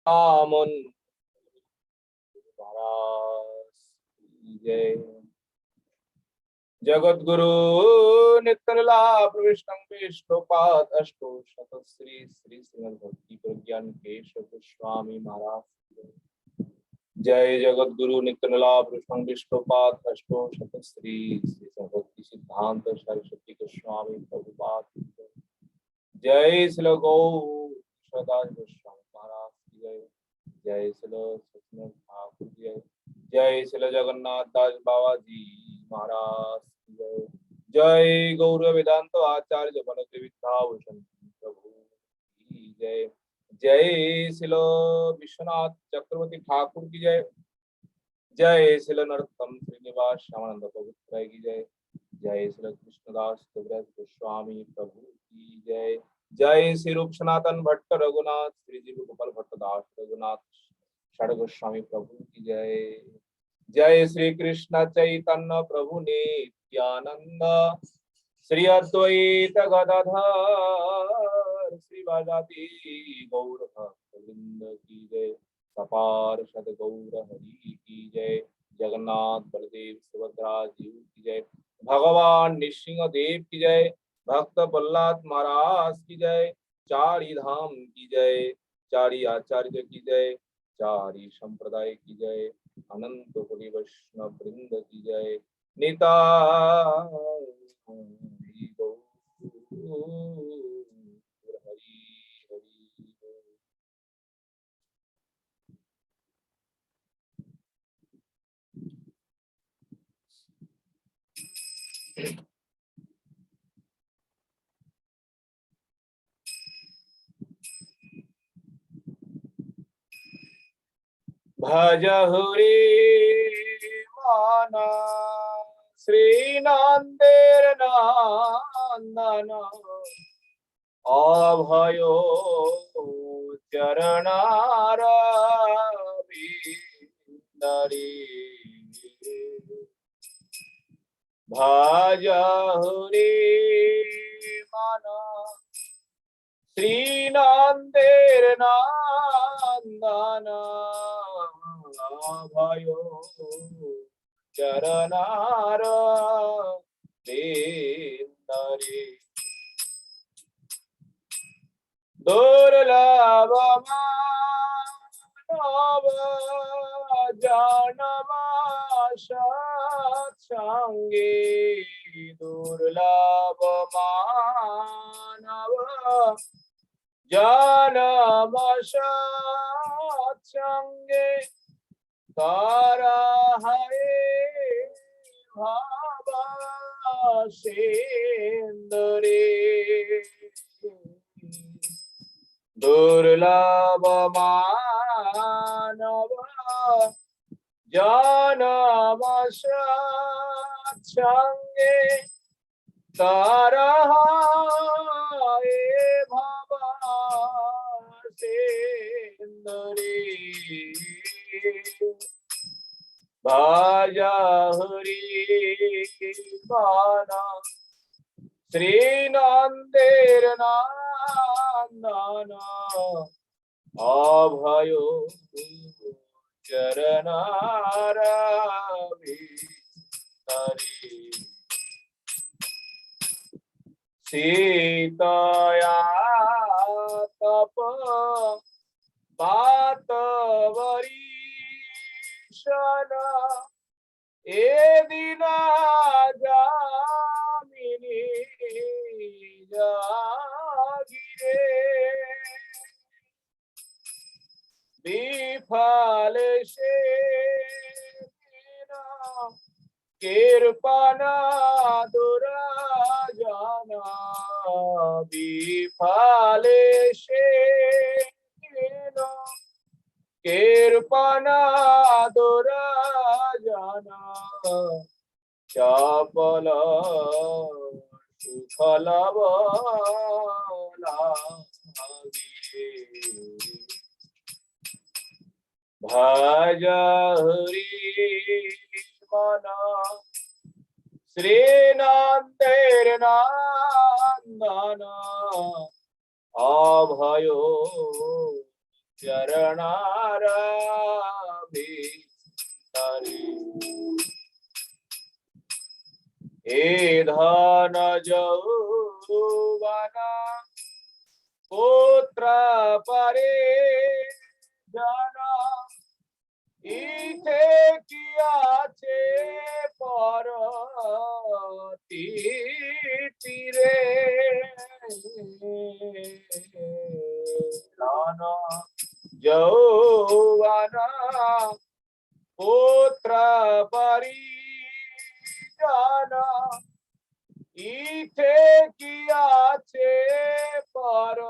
आमन महाराज की जय। जगद्गुरु नित्यला प्रविष्टं विष्णुपाद अष्टो शत श्री श्री श्रीमद् भक्ति प्रज्ञान केशव गोस्वामी महाराज की जय। जय जगद्गुरु नित्यला प्रविष्टं विष्णुपाद अष्टो शत श्री श्री भक्ति सिद्धांत सरस्वती गोस्वामी प्रभुपाद की जय। जय श्री गौ सदाज गोस्वामी महाराज की जय। जय श्री सत्यनारायण ठाकुर की जय। जय श्री जगन्नाथ दास बाबा जी महाराज की जय। जय गौर वेदांत आचार्य बलदेव विद्याभूषण प्रभु की जय। जय श्री विश्वनाथ चक्रवर्ती ठाकुर की जय। जय श्री नरोत्तम श्रीनिवास श्यामानंद पवित्र की जय। जय श्री कृष्णदास कविराज गोस्वामी प्रभु की जय। जय श्री रूप सनातन भट्ट रघुनाथ श्री जीव गोपाल भट्ट दास रघुनाथ षड गोस्वामी प्रभु की जय। जय श्री कृष्ण चैतन्य प्रभु नित्यानंद श्री अद्वैत गदाधर श्रीवासादि गौर भक्तवृंद की जय। सपार सद गौर हरि की जय। जगन्नाथ बलदेव सुभद्रा जी की जय। भगवान नृसिंह देव की जय। भक्त प्रहलाद महाराज की जय। चारी धाम की जय। चारी आचार्य की जय। चारी संप्रदाय की जय। अनंत कोटि वैष्णव वृंद की जय। निताय गौर हरि हरि। भज हरि माना श्री नंदेर नंदन अभयो चरणार विंदरी। भज हरि माना श्री नंदेर नंदन भयो चरणार विंदरी। दुर्लभ मानव जनम सत्संगी। दुर्लभ मानव जनम सत्संगे करहरे भव सिंधुरे। दुर्लभ मानव जनम सत्संगे करहरे भव सिंधुरे। भज हरि माना श्री नंदेर नंदन अभयो चरणार विंदरी। सीतया तप बातवरीशन ए दीना जामिनी जागिरे। विफल से कृपना दुराजना। विफल से कृपना दुराजना। चपल सुफल लागिरे। भज हरि मना श्री नंदेर नंदन अभयो चरणारविंदरे हे धन यौवना पुत्र परे जाना इथे कियाचे परती तीरे धन यौवना पुत्र परिजना इथे कियाचे पर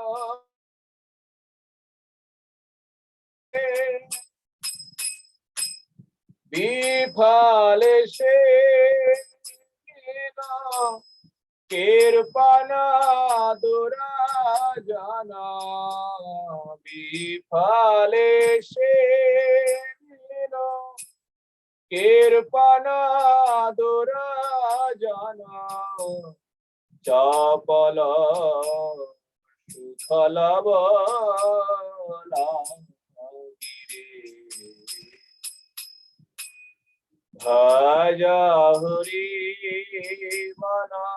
विफले से कृपना दुरा जाना विफले से कृपना दुरा जाना चपल सुखल बला भज हरि मना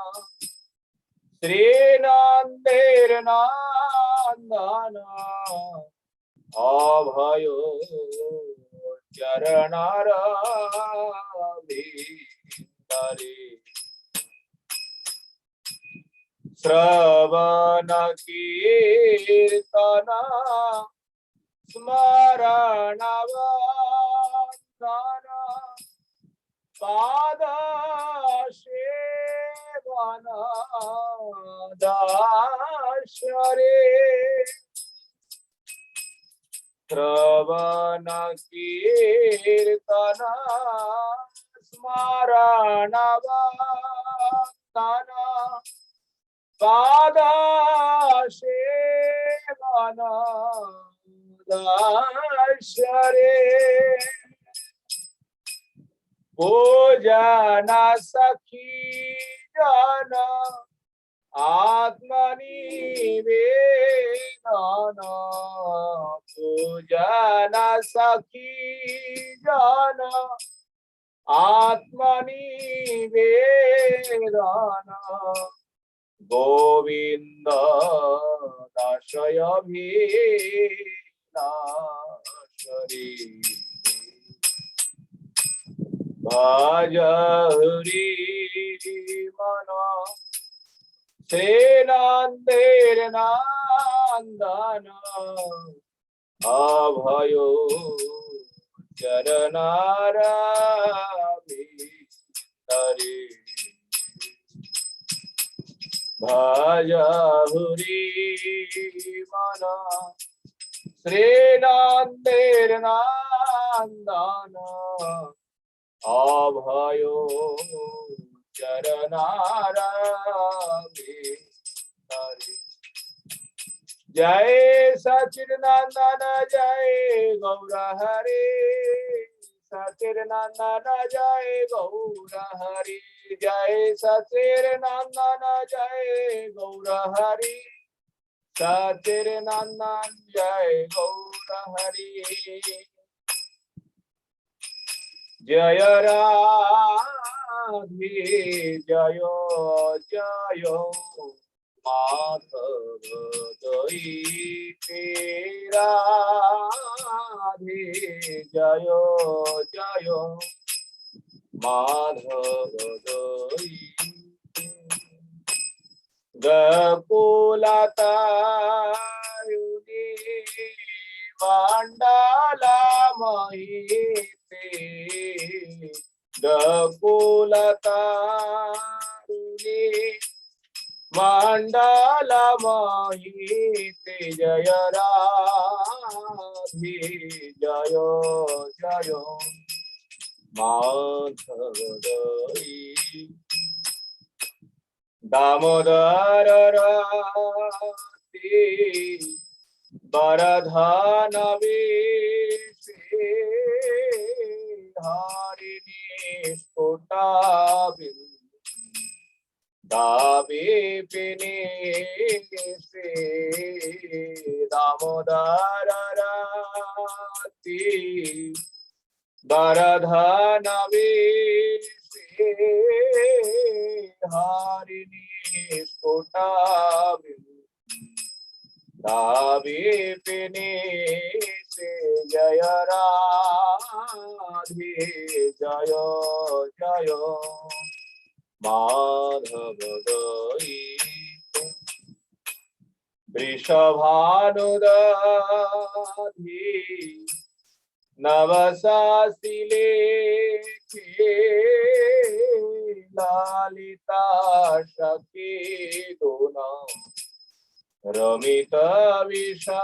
श्रीनंदेर नंदन अभय चरणारविंदरे श्रवण कीर्तन स्मरण वंदन पाद सेवन दाशरे श्रवण कीर्तन स्मरण वंदन पाद सेवन दाशरे भोजन सखी जन आत्मनिवेदन भोजन सखी जन आत्मनिवेदन गोविंद दाशय भीनाशरी भज हरि मना श्रीनंदेर नंदन अभय चरणारविंदरे भज हरि मना श्रीनंदेर नंदन अभय चरणारविंदरे जय सच्चिदानंद जय गौर हरे सच्चिदानंद जय गौर हरे जय सच्चिदानंद जय गौर हरे सच्चिदानंद जय गौर हरे जय राधे जय जय माधव दयिते राधे जय जय माधव दयिते गकुलतायुनि मंडला महिते गकुलतायुनि मंडला महिते जय राधे जय जय माधव दयिते दामोदर राधे वरधन वेशे धारिणी स्फुटा दाविपिनी श्री दामोदर राति वरधनवी श्री हरिणी स्फुटा दाविपिनी श्री जय राधे जय जय माधव दयिते वृषभानुदधि नवसासिले लालिता सखी गुण रमित विशाखे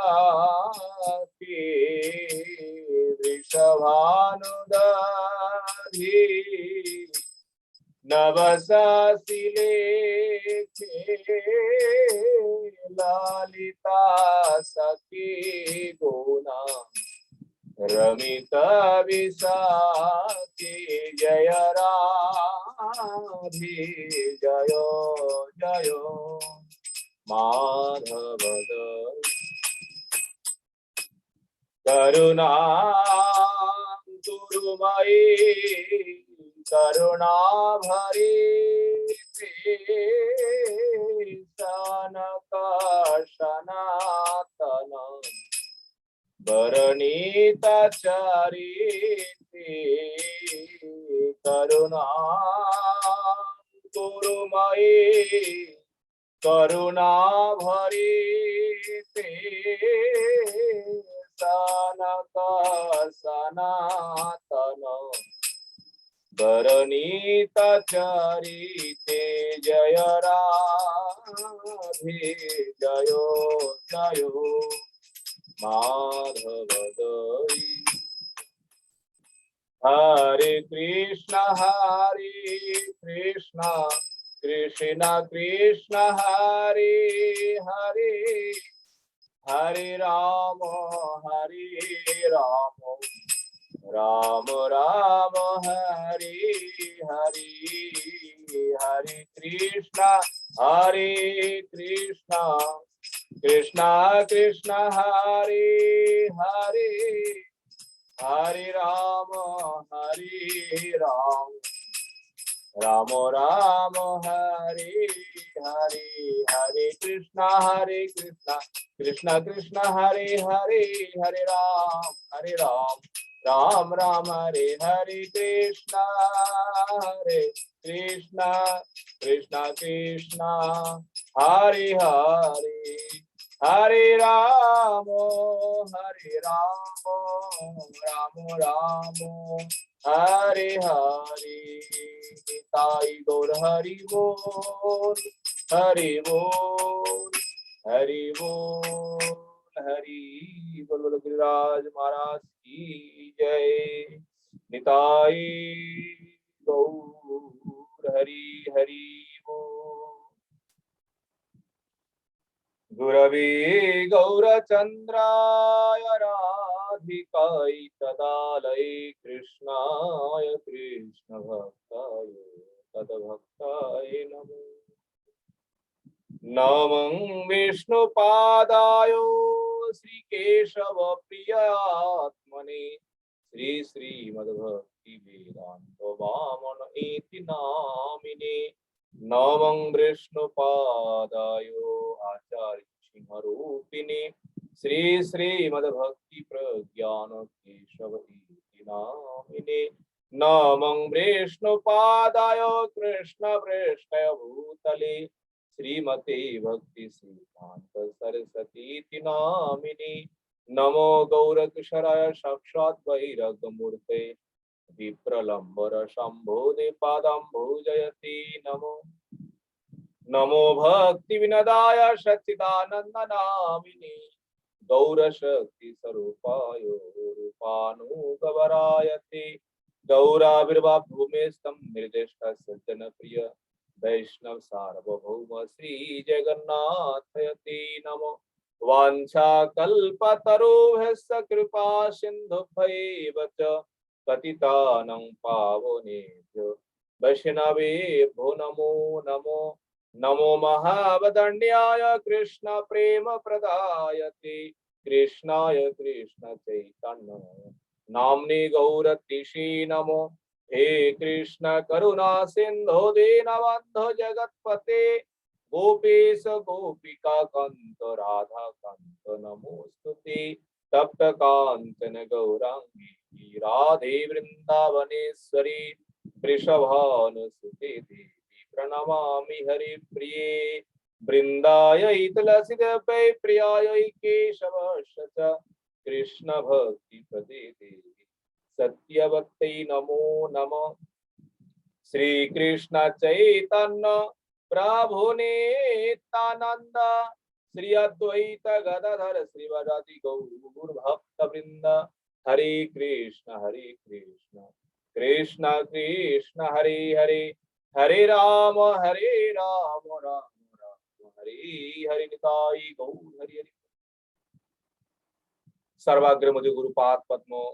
वृषभानुदधि नवसासिले लालिता सखी गुणा रमित विशाखे जय राधे जय जय माधव करुणा गुरुमयी करुणा भरी सनक सनातन वरणीता चरिते करुणा गुरुमयी करुणा भरी सनक सनातन वरणीता चरिते जय राधे जय जय माधव दयिते हरे कृष्ण कृष्ण कृष्ण हरे हरे हरे राम राम राम हरे हरे हरे कृष्ण कृष्ण कृष्ण हरे हरे हरे राम राम राम हरे हरे हरे कृष्ण कृष्ण कृष्ण हरे हरे हरे राम राम राम हरे हरे कृष्ण कृष्ण कृष्ण हरे हरे हरे राम राम राम हरे हरे निताई गौर हरि बोल हरि बोल हरि बोल हरि बोल बोल गिरिराज महाराज की जय निताई गौर हरि हरि बोल गुरवे गौरचन्द्राय राधिकाय तदालये कृष्णाय कृष्णभक्ताय तद्भक्ताय नमो नमः विष्णुपादाय श्रीकेशव प्रियात्मने श्रीमद्भक्ति वेदांत वामन इति नामिने नमः विष्णुपादाय आचार्य सिंहरूपिणे श्रीमद्भक्ति प्रज्ञान केशव इति नामिने नमः विष्णुपादाय कृष्ण प्रेष्ठाय भूतले श्रीमते भक्ति सिद्धांत सरस्वती इति नामिने नमो गौरकिशोराय साक्षात् वैराग्यमूर्ते विप्रलंबर शंभोदे पादाम्बुजयति नमो नमो भक्ति विनदाय सच्चिदानंद नामिने गौरशक्ति स्वरूपाय रूपानुगवरायते गौराविर्भाव भूमेस्तं निर्दिष्ट सज्जन प्रिय वैष्णव सार्वभौम श्री जगन्नाथयते नमो वाञ्छा कल्पतरुभ्यश्च कृपा सिन्धुभ्यैव च पतितानां पावनेभ्यो वैष्णवेभ्यो नमो नमो नमो महावदन्याय कृष्ण प्रेम प्रदायते कृष्णाय कृष्ण चैतन्य नाम्ने गौरतिषे नमो। हे कृष्ण करुणा सिंधु दीनबन्धो जगत्पते गोपेश गोपिका कांत राधा कांत नमोस्तुते। तप्त कांचन गौरांगी राधे वृंदावनेश्वरी वृषभानुसुते देवी प्रणमामि हरिप्रिये। वृंदायै तुलसीदेवै प्रियायै केशवस्य च कृष्ण भक्ति प्रदे देवी सत्यवत्यै नमो नमः। श्री कृष्ण चैतन्य प्रभु नित्यानंद श्री अद्वैत गदाधर श्रीवासादि गौर भक्त वृंद। हरे कृष्ण कृष्ण कृष्ण हरे हरे हरे राम राम राम हरे हरे निताई गौर हरि हरि। सर्वाग्र मुझे गुरुपाद पद्मो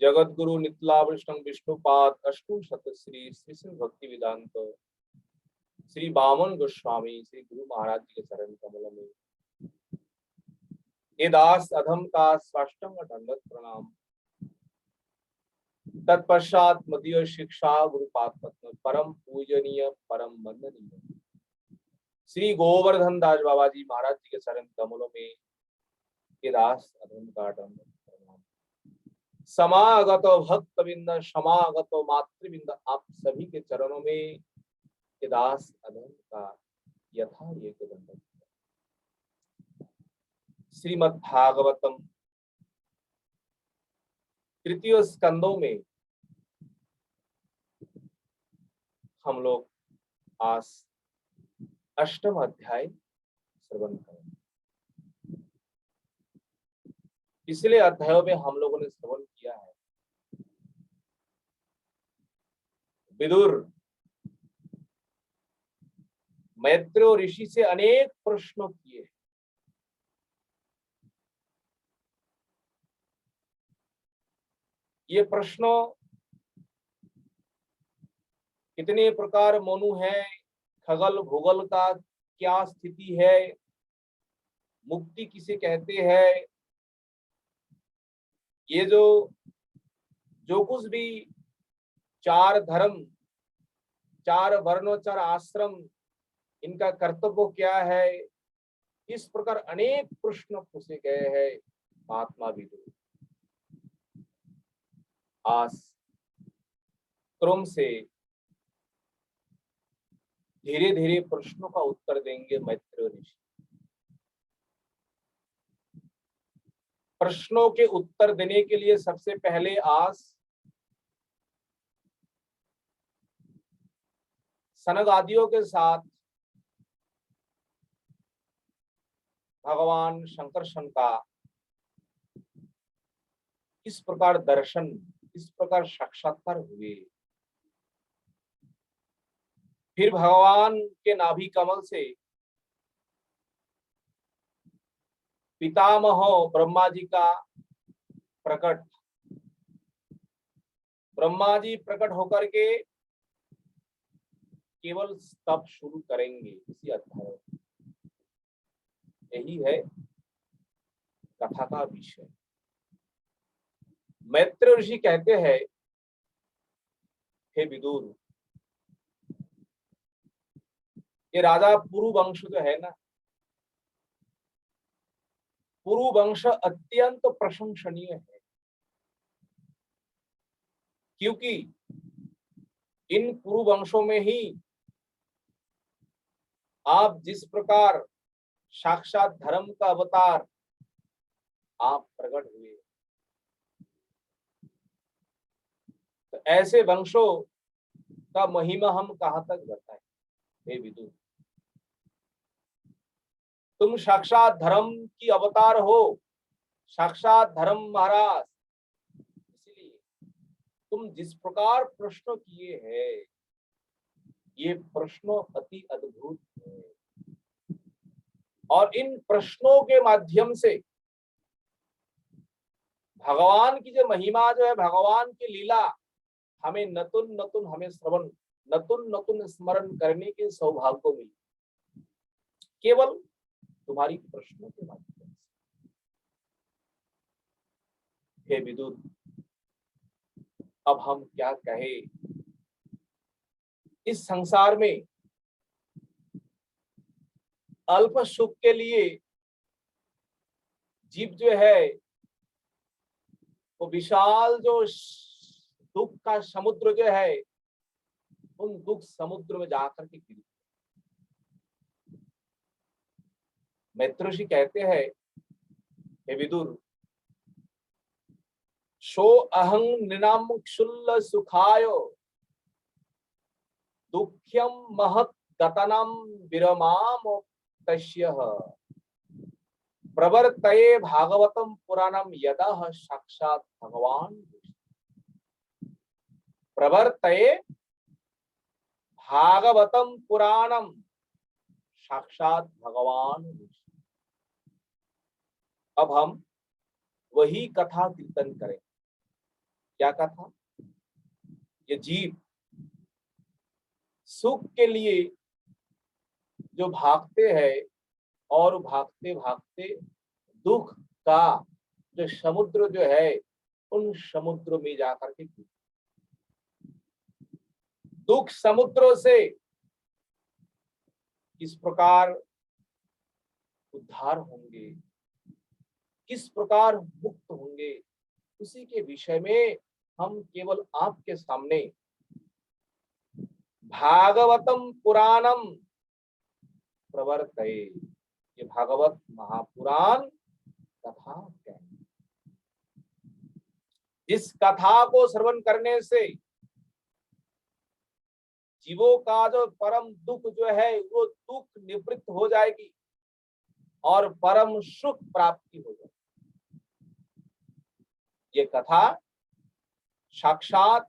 जगत गुरु नितला वृष्णं विष्णुपाद अष्टु शत श्री श्री श्री भक्ति वेदांत श्री बामन गोस्वामी श्री गुरु महाराज जी के चरण कमल में ये दास अधम का साष्टांग दंडवत प्रणाम। तत्पश्चात मदीय शिक्षा गुरुपाद पद्म परम पूजनीय परम वंदनीय श्री गोवर्धन दास बाबा जी महाराज जी के चरण कमलों में ये दास अधम का दंडवत प्रणाम। समागत भक्तविंद समागत मातृविंद आप सभी के चरणों में दास अधम का यथा एक दंडवत। श्रीमद् भागवतम तृतीय स्कंदों में हम लोग आज अष्टम अध्याय श्रवण करें। पिछले अध्यायों में हम लोगों ने श्रवण किया है विदुर मैत्रेय ऋषि से अनेक प्रश्न किए। ये प्रश्न कितने प्रकार मनु है, खगल भूगल का क्या स्थिति है, मुक्ति किसे कहते हैं, ये जो कुछ भी चार धर्म चार वर्ण चार आश्रम इनका कर्तव्य क्या है, इस प्रकार अनेक प्रश्न पूछे गए हैं महात्मा विदुर। आज क्रम से धीरे धीरे प्रश्नों का उत्तर देंगे मैत्रेय ऋषि। प्रश्नों के उत्तर देने के लिए सबसे पहले आज सनक आदियों के साथ भगवान शंकरशन का इस प्रकार दर्शन इस प्रकार साक्षात्कार हुए। फिर भगवान के नाभि कमल से पितामह ब्रह्मा जी का प्रकट, ब्रह्मा जी प्रकट होकर के केवल तप शुरू करेंगे इसी अध्याय में। यही है कथा का विषय। मैत्रेय ऋषि कहते हैं, हे विदुर, ये राजा पुरु वंश जो है ना, पुरु वंश अत्यंत प्रशंसनीय है, क्योंकि इन पुरु वंशों में ही आप जिस प्रकार साक्षात धर्म का अवतार आप प्रकट हुए, तो ऐसे वंशों का महिमा हम कहां तक बताएं। हे विदुर, तुम साक्षात धर्म की अवतार हो, साक्षात धर्म महाराज, इसलिए तुम जिस प्रकार प्रश्न किए हैं ये प्रश्न अति अद्भुत है, और इन प्रश्नों के माध्यम से भगवान की जो महिमा जो है, भगवान की लीला हमें नतुन नतुन हमें श्रवण नतुन नतुन स्मरण करने के सौभाग्य को मिली, केवल तुम्हारी प्रश्नों के माध्यम से। हे विदुर, अब हम क्या कहे। इस संसार में अल्प सुख के लिए जीव जो है वो विशाल जो दुख का समुद्र जो है, उन दुख समुद्र में जाकर के गिर। मैत्र ऋषि कहते हैं, हे विदुर, शो अहं नृणाम क्षुल्ल सुखायो दुख्यम महत् गतनम विरमाम तस्यः प्रवर्तये भागवतम पुराणम यदा साक्षात् भगवान। प्रवर्तये भागवतम पुराणम साक्षात् भगवान। अब हम वही कथा कीर्तन करें। क्या कथा? ये जीव सुख के लिए जो भागते हैं और भागते भागते दुख का जो समुद्र जो है, उन समुद्र में जाकर के दुख समुद्रों से किस प्रकार उद्धार होंगे, किस प्रकार मुक्त होंगे, उसी के विषय में हम केवल आपके सामने भागवतम पुराणम प्रवर्तये, ये भागवत महापुराण कथा कहें। इस कथा को श्रवण करने से जीवों का जो परम दुख जो है वो दुख निवृत्त हो जाएगी और परम सुख प्राप्ति हो जाएगी। ये कथा साक्षात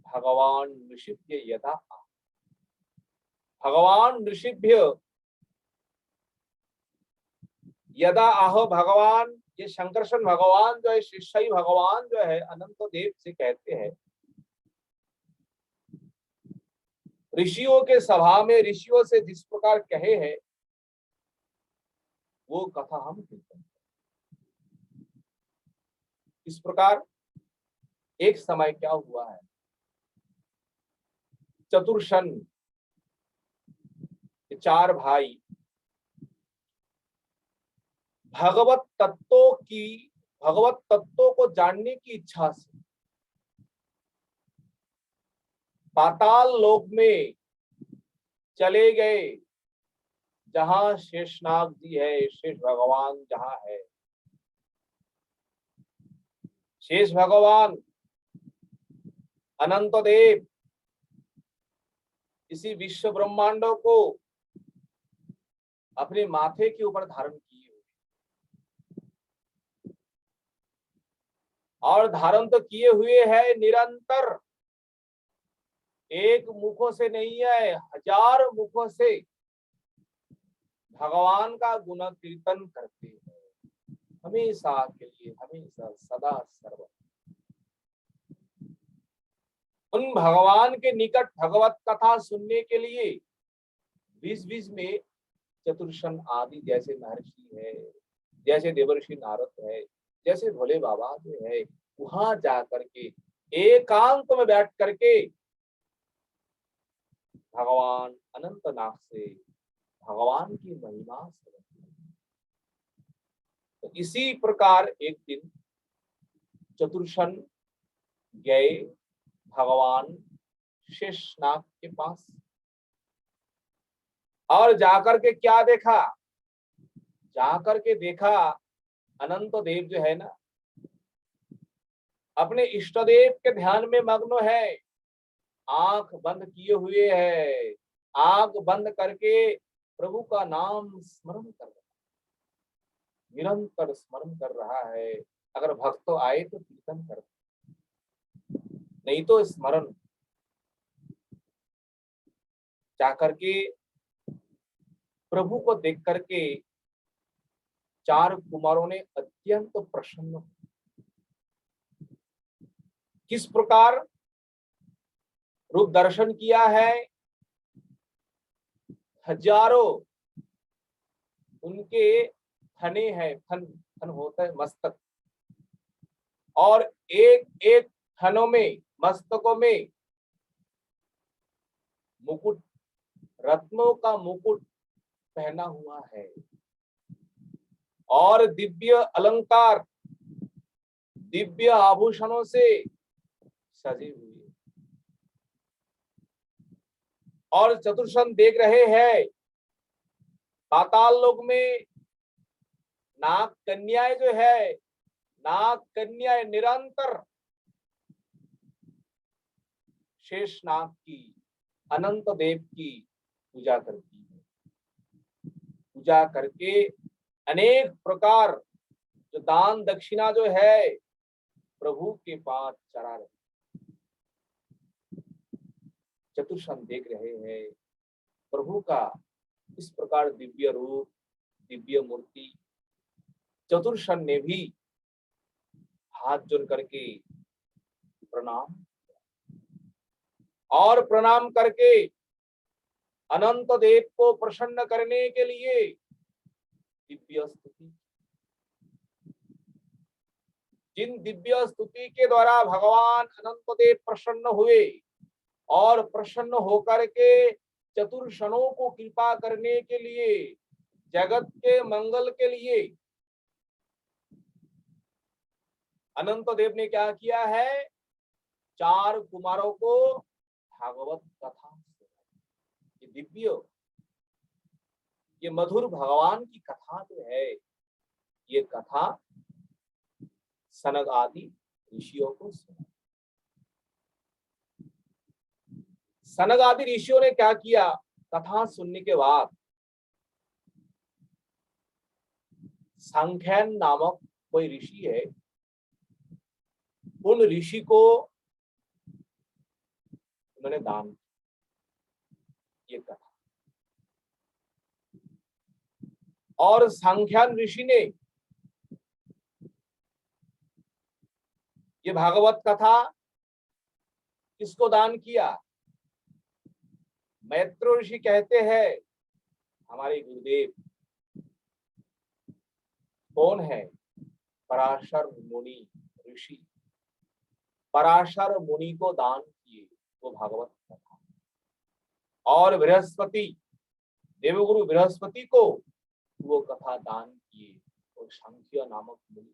भगवान ऋषिभ्य यथा, भगवान ऋषिभ्य यदा आहो भगवान, ये शंकरशन भगवान जो है, शिष्य भगवान जो है अनंत देव से कहते हैं, ऋषियों के सभा में ऋषियों से जिस प्रकार कहे हैं वो कथा हम कीर्तन। इस प्रकार एक समय क्या हुआ है, चतुर्शन चार भाई भगवत तत्वों को जानने की इच्छा से पाताल लोक में चले गए, जहां शेषनाग जी है, शेष भगवान जहां है। शेष भगवान अनंत देव इसी विश्व ब्रह्मांडों को अपने माथे के ऊपर धारण किए हुए, और धारण तो किए हुए है निरंतर, एक मुखों से नहीं है, हजार मुखों से भगवान का गुण कीर्तन करते हैं, हमेशा के लिए, हमेशा सदा सर्वदा। उन भगवान के निकट भगवत कथा सुनने के लिए बीच बीच में चतुर्शन आदि जैसे महर्षि है, जैसे देवर्षि नारद है, जैसे भोले बाबा जो है, वहां जाकर के एकांत में बैठ करके भगवान अनंतनाग से भगवान की महिमा से। तो इसी प्रकार एक दिन चतुर्शन गए भगवान शेषनाग के पास, और जाकर के क्या देखा, जाकर के देखा अनंत देव जो है ना, अपने इष्ट देव के ध्यान में मग्न है, आंख बंद किए हुए है, आंख बंद करके प्रभु का नाम स्मरण कर रहा है, निरंतर स्मरण कर रहा है। अगर भक्त आए तो कीर्तन कर, नहीं तो स्मरण। जाकर के प्रभु को देख करके चार कुमारों ने अत्यंत प्रसन्न, किस प्रकार रूप दर्शन किया है, हजारों उनके थने हैं, थन थन होता है मस्तक, और एक एक थनों में, मस्तकों में मुकुट, रत्नों का मुकुट पहना हुआ है, और दिव्य अलंकार, दिव्य आभूषणों से सजे हुए, और चतुर्शन देख रहे हैं पाताल लोक में नाग कन्याएं जो है, नाग कन्याएं निरंतर शेष नाग की, अनंत देव की पूजा करती है। पूजा करके अनेक प्रकार जो दान दक्षिणा जो है प्रभु के पास चढ़ा रहे, चतुर्शन देख रहे हैं प्रभु का इस प्रकार दिव्य रूप, दिव्य मूर्ति। चतुर्शन ने भी हाथ जोड़ करके प्रणाम, और प्रणाम करके अनंत देव को प्रसन्न करने के लिए दिव्य स्तुति, जिन दिव्य स्तुति के द्वारा भगवान अनंत देव प्रसन्न हुए, और प्रसन्न होकर के चतुर्षणों को कृपा करने के लिए, जगत के मंगल के लिए अनंत देव ने क्या किया है, चार कुमारों को भागवत कथा, ये दिव्य, ये मधुर भगवान की कथा जो है, ये कथा सनक आदि ऋषियों को सुना। सनक आदि ऋषियों ने क्या किया, कथा सुनने के बाद सांख्यन नामक कोई ऋषि है, उन ऋषि को उन्होंने दान ये कथा, और सांख्यान ऋषि ने ये भागवत कथा किसको दान किया। मैत्रेय ऋषि कहते हैं हमारे गुरुदेव कौन है, पराशर मुनि ऋषि, पराशर मुनि को दान किए वो भागवत कथा, और बृहस्पति, देवगुरु बृहस्पति को वो कथा दान किए, और सांख्य नामक मुनि।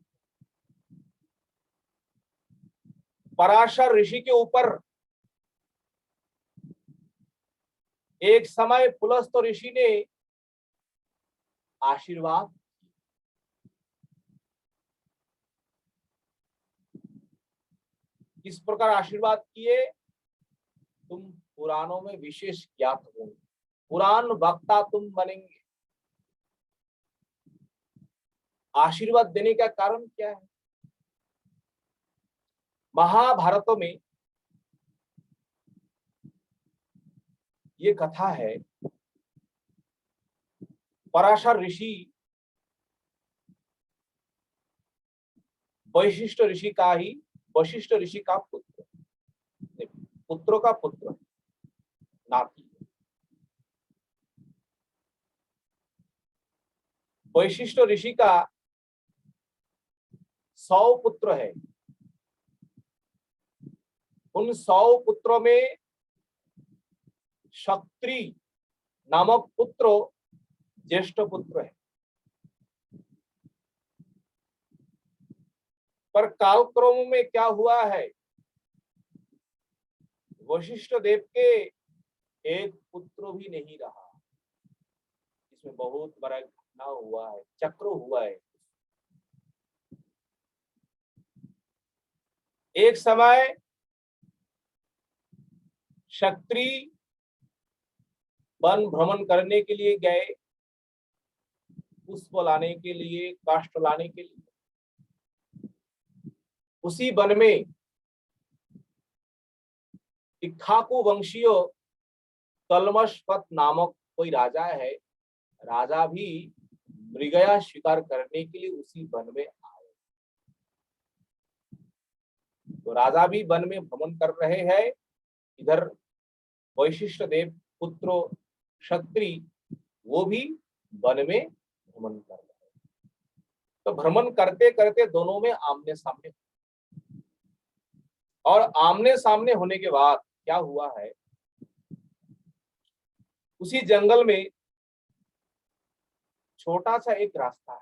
पराशर ऋषि के ऊपर एक समय पुलस्त ऋषि ने आशीर्वाद, इस प्रकार आशीर्वाद किए, तुम पुराणों में विशेष ज्ञात हो, पुराण वक्ता तुम बनेंगे। आशीर्वाद देने का कारण क्या है, महाभारत में ये कथा है, पराशर ऋषि वशिष्ठ ऋषि का ही, वशिष्ठ ऋषि का पुत्र, पुत्रों का पुत्र, नाती। वशिष्ठ ऋषि का 100 पुत्र है, उन 100 पुत्रों में शक्ति नामक पुत्र ज्येष्ठ पुत्र है। पर कालक्रम में क्या हुआ है, वशिष्ठ देव के एक पुत्र भी नहीं रहा। इसमें बहुत बड़ा घटना हुआ है, चक्र हुआ है। एक समय क्षत्रिय वन भ्रमण करने के लिए गए, पुष्प लाने के लिए, काष्ठ लाने के लिए। उसी वन में इक्ष्वाकु वंशीय कलमशपत नामक कोई राजा है, राजा भी मृगया शिकार करने के लिए उसी वन में आए। तो राजा भी वन में भ्रमण कर रहे हैं, इधर वशिष्ठ देव पुत्रो क्षत्रि वो भी वन में भ्रमण कर रहे हैं। तो भ्रमण करते करते दोनों में आमने सामने, और आमने सामने होने के बाद क्या हुआ है, उसी जंगल में छोटा सा एक रास्ता है।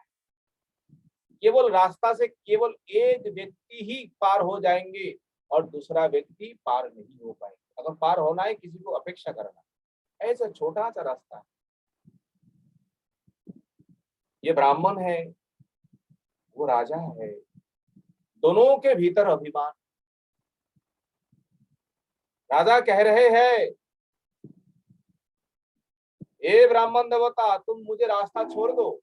केवल रास्ता से केवल एक व्यक्ति ही पार हो जाएंगे और दूसरा व्यक्ति पार नहीं हो पाएंगे। अगर पार होना है, किसी को अपेक्षा करना, ऐसा छोटा सा रास्ता है। ये ब्राह्मण है, वो राजा है, दोनों के भीतर अभिमान। राजा कह रहे हैं, हे ब्राह्मण देवता, तुम मुझे रास्ता छोड़ दो।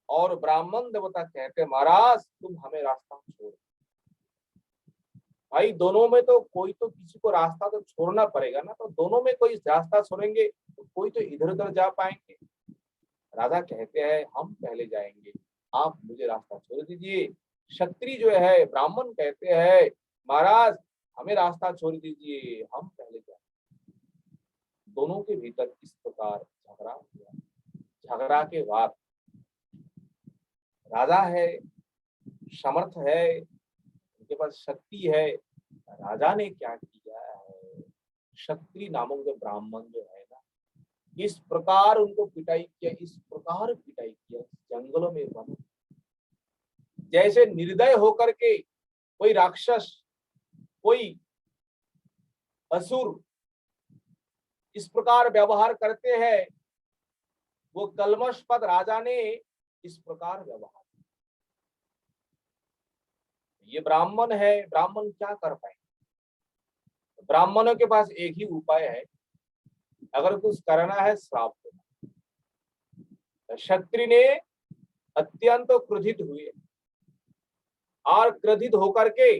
और ब्राह्मण देवता कहते, महाराज तुम हमें रास्ता छोड़। भाई दोनों में तो कोई तो किसी को रास्ता तो छोड़ना पड़ेगा ना, तो दोनों में कोई रास्ता छोड़ेंगे तो कोई तो इधर उधर जा पाएंगे। राजा कहते हैं, हम पहले जाएंगे, आप मुझे रास्ता छोड़ दीजिए। क्षत्रिय जो है, ब्राह्मण कहते हैं, महाराज हमें रास्ता छोड़ दीजिए, हम पहले जाएंगे। दोनों के भीतर इस प्रकार झगड़ा हुआ। झगड़ा के बाद राजा है, समर्थ है, उनके पास शक्ति है। राजा ने क्या किया है, क्षत्रिय नामक जो ब्राह्मण जो है ना, इस प्रकार उनको पिटाई किया, इस प्रकार पिटाई किया जंगलों में बंद, जैसे निर्दय होकर के कोई राक्षस, कोई असुर इस प्रकार व्यवहार करते हैं, वो कलमशपद राजा ने इस प्रकार व्यवहार। ये ब्राह्मण है, ब्राह्मण क्या कर पाएंगे? ब्राह्मणों के पास एक ही उपाय है, अगर कुछ करना है श्राप देना। क्षत्रिय ने अत्यंत क्रोधित हुए और क्रोधित होकर के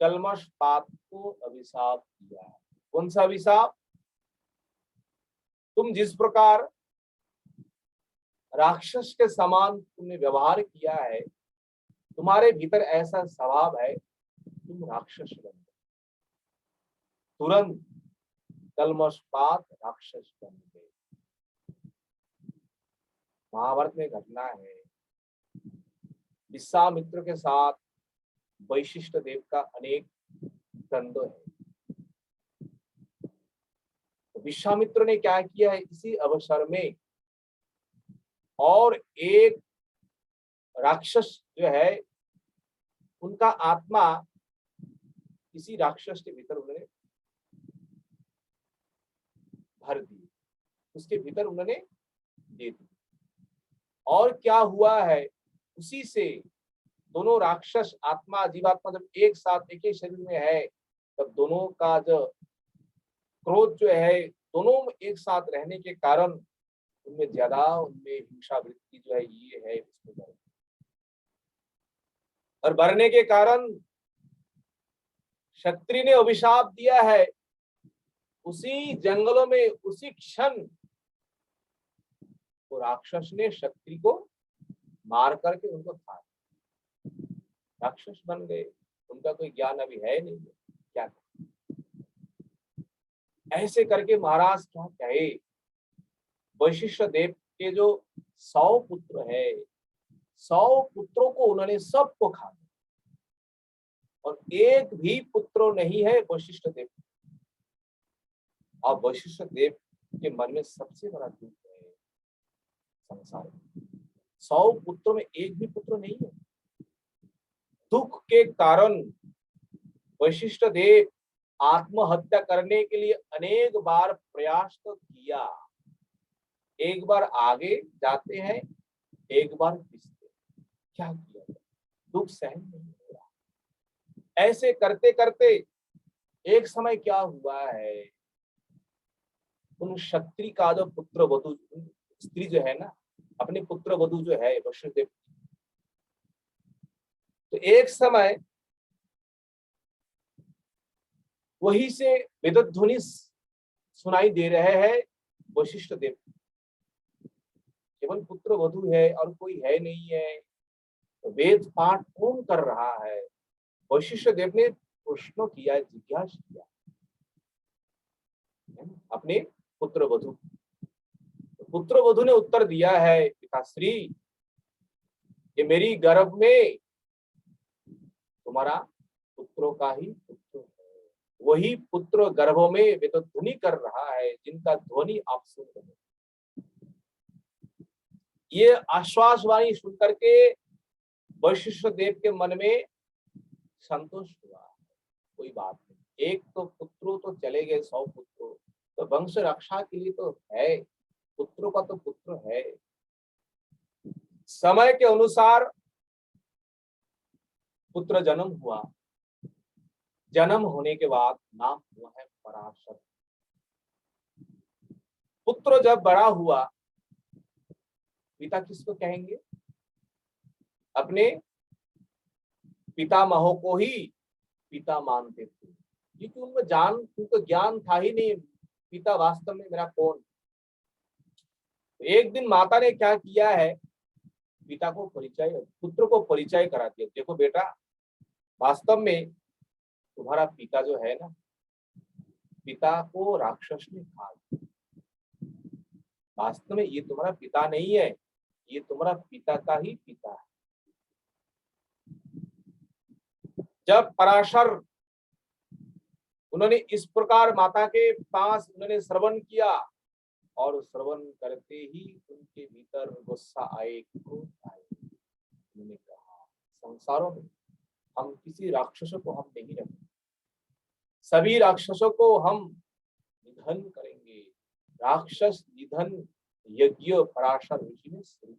कलमशपात को अभिशाप दिया। कौन सा अभिशाप? तुम जिस प्रकार राक्षस के समान तुमने व्यवहार किया है, तुम्हारे भीतर ऐसा स्वभाव है, तुम राक्षस बन गए। तुरंत कलमशपात राक्षस बन गए। महाभारत में घटना है, विश्वामित्र के साथ वशिष्ठ देव का अनेक द्वंद्व है। तो विश्वामित्र ने क्या किया है, इसी अवसर में और एक राक्षस जो है, उनका आत्मा किसी राक्षस के भीतर उन्होंने भर दी, उसके भीतर उन्होंने दे दी। और क्या हुआ है, उसी से दोनों राक्षस आत्मा जीवात्मा जब एक साथ एक ही शरीर में है, तब दोनों का जो क्रोध जो है, दोनों एक साथ रहने के कारण उनमें ज्यादा, उनमें हिंसा वृत्ति जो है ये है उसमें बढ़, और बढ़ने के कारण क्षत्रिय ने अभिशाप दिया है। उसी जंगलों में उसी क्षण वो राक्षस ने क्षत्रिय को मार करके उनको खा, राक्षस बन गए। उनका कोई ज्ञान अभी है नहीं, क्या ऐसे करके महाराज क्या कहे, वशिष्ठ देव के जो 100 पुत्र है, 100 पुत्रों को उन्होंने सबको खा दिया, और एक भी पुत्र नहीं है वशिष्ठ देव। और वशिष्ठ देव के मन में सबसे बड़ा दुख है संसार में, 100 पुत्रों में एक भी पुत्र नहीं है। दुख के कारण वशिष्ठ देव आत्महत्या करने के लिए अनेक बार प्रयास तो किया, एक बार आगे जाते हैं, एक बार पीछे। क्या किया, दुख सहन नहीं हो रहा। ऐसे करते करते एक समय क्या हुआ है, उन क्षत्रिय का जो पुत्र वधु स्त्री जो है ना, अपने पुत्र वधु जो है वशिष्ठ, तो एक समय वही से विद्युत ध्वनि सुनाई दे रहे हैं वशिष्ठ देव। केवल पुत्र वधु है और कोई है नहीं है, तो वेद पाठ कौन कर रहा है? वशिष्ठ देव ने प्रश्न किया, जिज्ञासा किया है ना, अपने पुत्र वधु। पुत्र वधु ने उत्तर दिया है, पिताश्री कि मेरी गर्भ में तुम्हारा पुत्रों का ही पुत्र है, वही पुत्र गर्भ में वे तो ध्वनि कर रहा है जिनका ध्वनि आप सुन रहे हैं। ये आश्वासवाणी सुनकर के वशिष्ठ देव के मन में संतोष हुआ। कोई बात नहीं, एक तो पुत्रों तो चले गए, 100 पुत्रों तो वंश रक्षा के लिए तो है, पुत्रों का तो पुत्र है। समय के अनुसार पुत्र जन्म हुआ, जन्म होने के बाद नाम हुआ है पराशर। पुत्र जब बड़ा हुआ, पिता किसको कहेंगे? अपने पितामहों को ही पिता मानते थे, क्योंकि उनको ज्ञान था ही नहीं पिता वास्तव में मेरा कौन। एक दिन माता ने क्या किया है, पिता को पुत्र को परिचय करा दिया। देखो बेटा, वास्तव में तुम्हारा पिता जो है ना, पिता को राक्षस ने खा लिया। वास्तव में ये तुम्हारा पिता नहीं है, ये तुम्हारा पिता का ही पिता है। जब पराशर उन्होंने इस प्रकार माता के पास उन्होंने श्रवण किया, और श्रवण करते ही उनके भीतर गुस्सा आए, क्रोध आए। उन्होंने कहा, संसारों में हम किसी राक्षसों को हम नहीं रखेंगे, सभी राक्षसों को हम निधन करेंगे। राक्षस निधन यज्ञ पराशर ऋषि ने शुरू,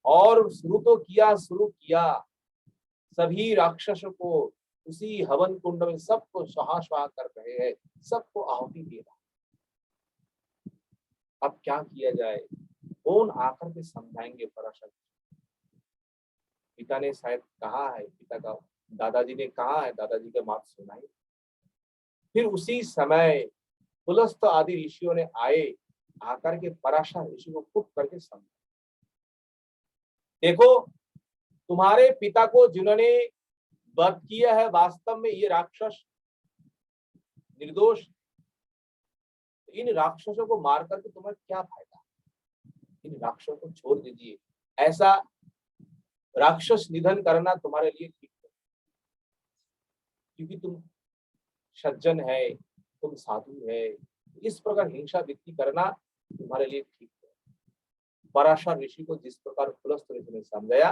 और शुरू किया। सभी राक्षसों को उसी हवन कुंड में सबको स्वाहा कर रहे हैं, सबको आहुति दे रहा। अब क्या किया जाए, कौन आकर के समझाएंगे पराशर? पिता ने शायद कहा है, पिता का दादाजी ने कहा है, दादाजी का बात सुनाई। फिर उसी समय पुलस्त आदि ऋषियों ने आकर के पराशर ऋषि को खुद करके समझा। देखो, तुम्हारे पिता को जिन्होंने वध किया है, वास्तव में ये राक्षस निर्दोष। इन राक्षसों को मार करके तुम्हें क्या फायदा? इन राक्षसों को छोड़ दीजिए। ऐसा राक्षस निधन करना तुम्हारे लिए ठीक है, क्योंकि तुम सज्जन है, तुम साधु है। इस प्रकार हिंसा वृत्ति करना तुम्हारे लिए ठीक है। पराशर ऋषि को जिस प्रकार पुलस्त ऋषि ने समझाया,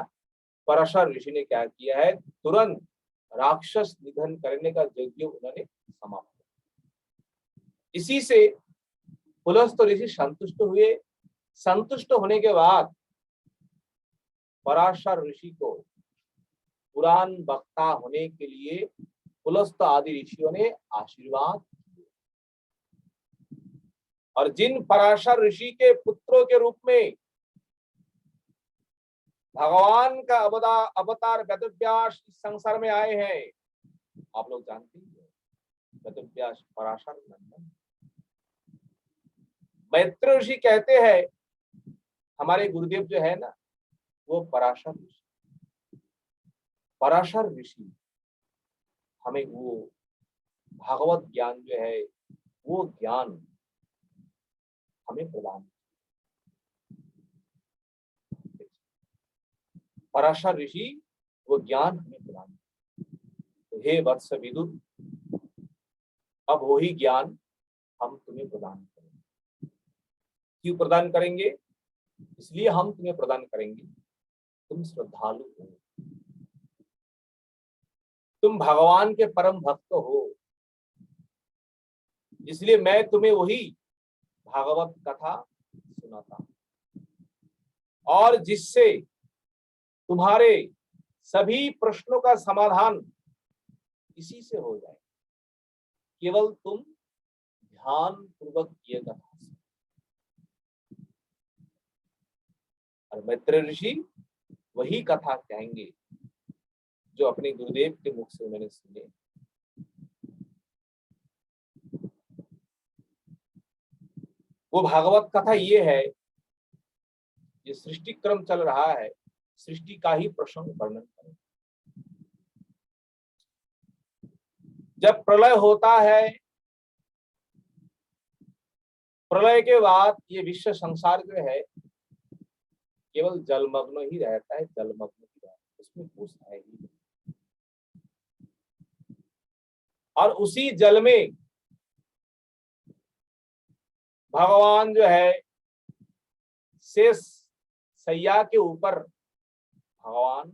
पराशर ऋषि ने क्या किया है, तुरंत राक्षस निधन करने का यज्ञ उन्होंने समाप्त किया। इसी से पुलस्त ऋषि संतुष्ट हुए। संतुष्ट होने के बाद पराशर ऋषि को पुराण वक्ता होने के लिए पुलस्त आदि ऋषियों ने आशीर्वाद दिए। और जिन पराशर ऋषि के पुत्रों के रूप में भगवान का अवतार वेदव्यास इस संसार में आए हैं, आप लोग जानते हैं, वेदव्यास पराशर नंदन। मैत्र ऋषि कहते हैं, हमारे गुरुदेव जो है ना, वो पराशर ऋषि। पराशर ऋषि हमें वो भागवत ज्ञान जो है, वो ज्ञान हमें प्रदान। पराशर ऋषि वो ज्ञान हमें प्रदान। तो हे वत्स विदुर, अब वही ज्ञान हम तुम्हें प्रदान करेंगे। क्यों प्रदान करेंगे? इसलिए हम तुम्हें प्रदान करेंगे, तुम श्रद्धालु हो, तुम भगवान के परम भक्त हो, इसलिए मैं तुम्हें वही भागवत कथा सुनाता हूं, और जिससे तुम्हारे सभी प्रश्नों का समाधान इसी से हो जाए। केवल तुम ध्यान पूर्वक ये कथा सुनो। और मैत्र ऋषि वही कथा कहेंगे जो अपने गुरुदेव के मुख से मैंने सुने। वो भागवत कथा ये है, ये सृष्टि क्रम चल रहा है, सृष्टि का ही प्रसंग वर्णन करें। जब प्रलय होता है, प्रलय के बाद ये विश्व संसार जो है केवल जलमग्न ही रहता है, जलमग्न ही रहता है, उसमें कुछ है ही नहीं। और उसी जल में भगवान जो है शेष सैया के ऊपर भगवान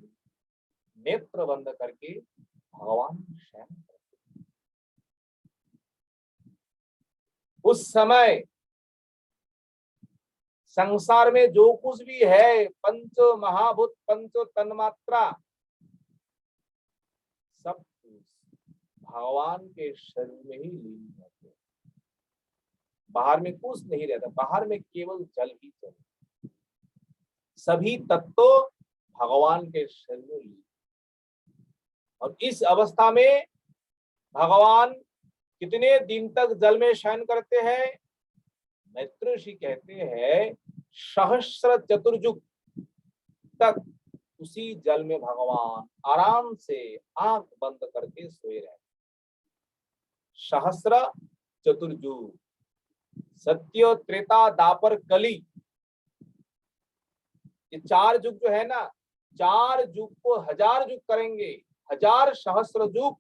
नेत्र बंद करके भगवान शयन करते। उस समय संसार में जो कुछ भी है, पंच महाभूत, पंच तन्मात्रा, सब कुछ भगवान के शरीर में ही लीन रहते हैं। बाहर में कुछ नहीं रहता, बाहर में केवल जल ही जल, सभी तत्व भगवान के शरीर में लीन। और इस अवस्था में भगवान कितने दिन तक जल में शयन करते हैं? मैत्रेय ऋषि कहते हैं सहस्र चतुर्युग तक उसी जल में भगवान आराम से आंख बंद करके सोए रहे। सहस्र चतुर्युग, सत्य, त्रेता, दापर, कली, ये 4 युग जो है ना, 4 युग को 1000 युग करेंगे, 1000 सहस्र युग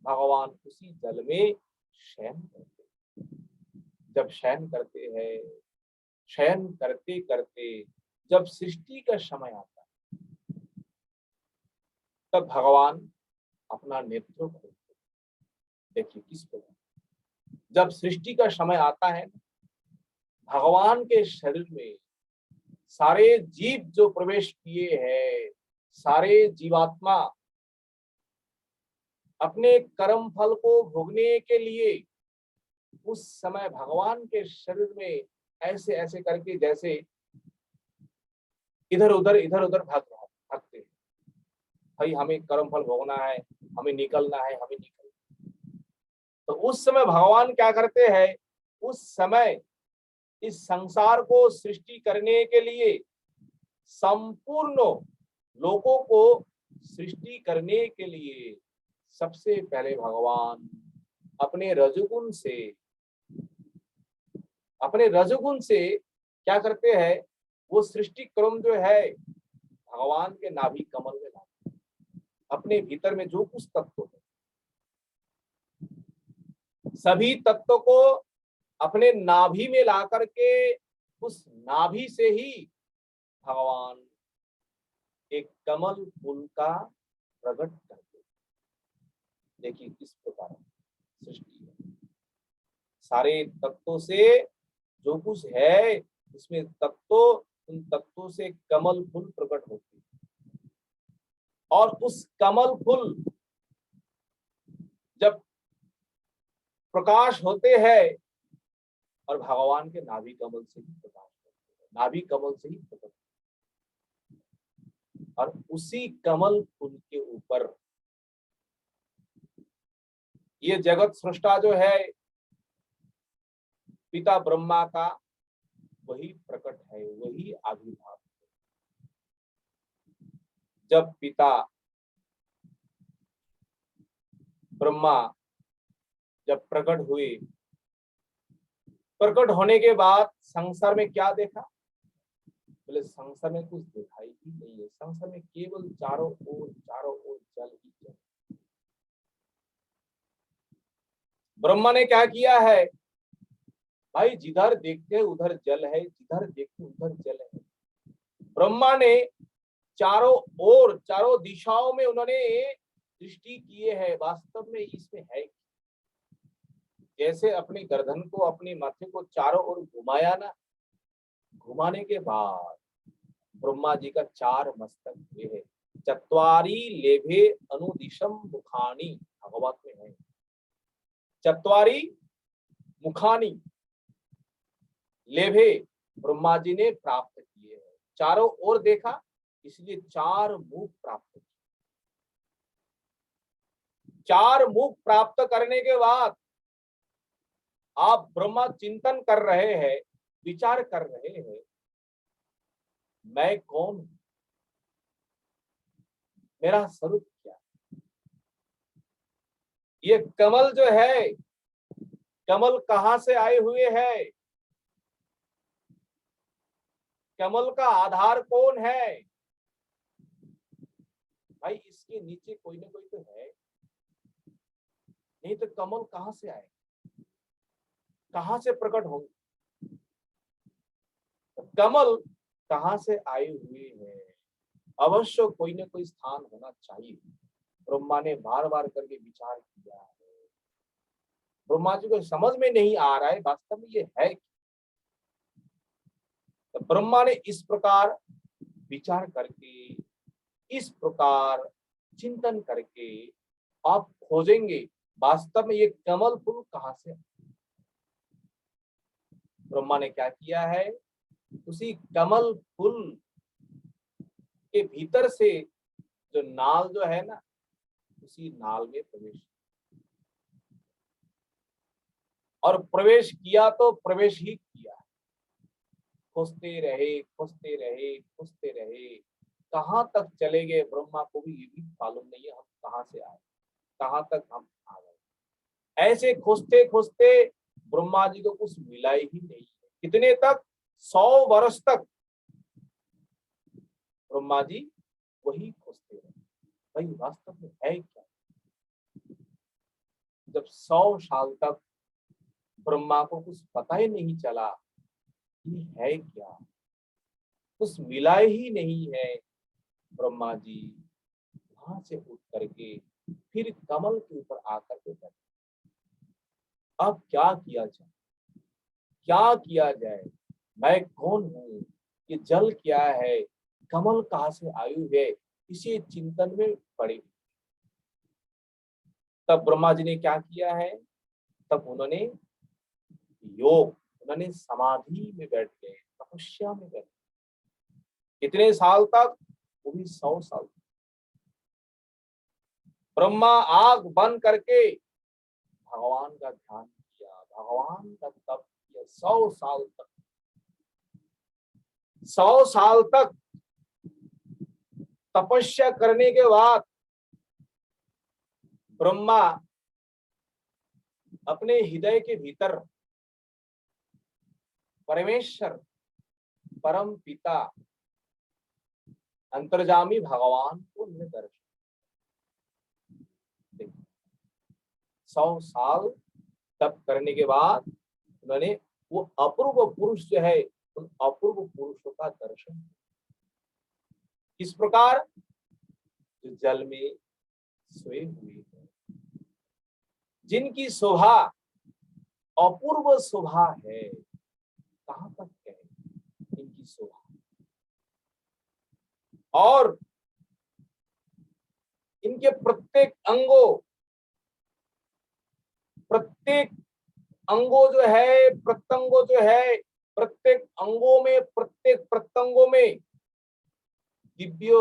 भगवान उसी जल में शयन करते। जब शयन करते हैं, शयन करते करते जब सृष्टि का समय आता है, तब भगवान अपना नेत्र खोलते। देखिए किस प्रकार जब सृष्टि का समय आता है, भगवान के शरीर में सारे जीव जो प्रवेश किए हैं, सारे जीवात्मा अपने कर्म फल को भोगने के लिए उस समय भगवान के शरीर में ऐसे ऐसे करके जैसे इधर उधर भागते हैं। भाई हमें कर्म फल भोगना है, हमें निकलना है, हमें निकलना। तो उस समय भगवान क्या करते हैं? उस समय इस संसार को सृष्टि करने के लिए, संपूर्ण लोगों को सृष्टि करने के लिए सबसे पहले भगवान अपने रजोगुण से क्या करते हैं? वो सृष्टि क्रम जो है भगवान के नाभि कमल में लाते, अपने भीतर में जो कुछ तत्व है सभी तत्व को अपने नाभि में ला करके उस नाभि से ही भगवान एक कमल फूल का प्रकट करते। देखिए किस प्रकार सृष्टि है, सारे तत्वों से जो कुछ है उसमें उन तत्वों से कमल फूल प्रकट होती है। और उस कमल फूल जब प्रकाश होते हैं और भगवान के नाभि कमल से ही प्रकाश होते हैं, नाभि कमल से ही प्रकट, और उसी कमल फूल के ऊपर ये जगत सृष्टा जो है पिता ब्रह्मा का वही प्रकट है, वही आविर्भाव। जब पिता ब्रह्मा जब प्रकट हुए, प्रकट होने के बाद संसार में क्या देखा? बोले संसार में कुछ दिखाई ही नहीं है, संसार में केवल चारों ओर जल ही जल। ब्रह्मा ने क्या किया है? भाई जिधर देखते उधर जल है, जिधर देखते उधर जल है। ब्रह्मा ने चारों दिशाओं में उन्होंने दृष्टि किए है, वास्तव में इसमें है। जैसे अपनी गर्दन को, अपने माथे को चारों ओर घुमाया ना, घुमाने के बाद ब्रह्मा जी का 4 मस्तक हुए है। चत्वारी लेभे अनुदिशम मुखानी, भगवत में है चत्वारी मुखानी लेभे, ब्रह्मा जी ने प्राप्त किए हैं। चारों ओर देखा, इसलिए 4 मुख प्राप्त किए। 4 मुख प्राप्त करने के बाद आप ब्रह्मा चिंतन कर रहे हैं, विचार कर रहे हैं, मैं कौन हूं, मेरा स्वरूप क्या? ये कमल जो है, कमल कहां से आए हुए है? कमल का आधार कौन है? भाई इसके नीचे कोई ना कोई तो है, नहीं तो कमल कहां से आए, कहां से प्रकट होंगे? कमल कहां से आए हुए हैं? अवश्य कोई ना कोई स्थान होना चाहिए। ब्रह्मा ने बार बार करके विचार किया है, ब्रह्मा जी को समझ में नहीं आ रहा है वास्तव में ये है। तो ब्रह्मा ने इस प्रकार विचार करके, इस प्रकार चिंतन करके आप खोजेंगे वास्तव में ये कमल फूल कहां से। ब्रह्मा ने क्या किया है, उसी कमल फूल के भीतर से जो नाल जो है ना, उसी नाल में प्रवेश, और प्रवेश किया तो प्रवेश ही किया। खोजते रहे खोजते रहे खोजते रहे, कहां तक चले गए ब्रह्मा को भी ये भी मालूम नहीं है हम कहां से आए, कहां तक हम आ गए। ऐसे खोजते खोजते ब्रह्मा जी को कुछ मिला ही नहीं है। कितने तक? 100 वर्ष तक ब्रह्मा जी वही खोजते रहे। भाई वास्तव में है क्या? जब 100 साल तक ब्रह्मा को कुछ पता ही नहीं चला ये है क्या, कुछ मिला ही नहीं है, ब्रह्मा जी वहां से उठ करके फिर कमल के ऊपर आकर के बैठे। अब क्या किया जाए, क्या किया जाए? मैं कौन हूँ, ये जल क्या है, कमल कहाँ से आयु है, इसी चिंतन में पड़े। तब ब्रह्मा जी ने क्या किया है, तब उन्होंने योग, उन्होंने समाधि में बैठ गए, तपस्या में बैठ गए। कितने साल तक? वो भी 100 साल। ब्रह्मा आग बंद करके भगवान का ध्यान किया, भगवान का तप किया 100 साल तक। 100 साल तक तपस्या करने के बाद ब्रह्मा अपने हृदय के भीतर परमेश्वर, परम पिता, अंतर्जामी भगवान को दर्शन। 100 साल तप करने के बाद उन्होंने वो अपूर्व पुरुष जो है, उन अपूर्व पुरुषों का दर्शन। किस प्रकार? जो जल में सोए हुए हैं, जिनकी शोभा अपूर्व शोभा है। कहां तक कहें इनकी शोभा, और इनके प्रत्येक अंगों जो है, प्रत्यंगों जो है, प्रत्येक अंगों में, प्रत्येक प्रत्यंगों में दिव्य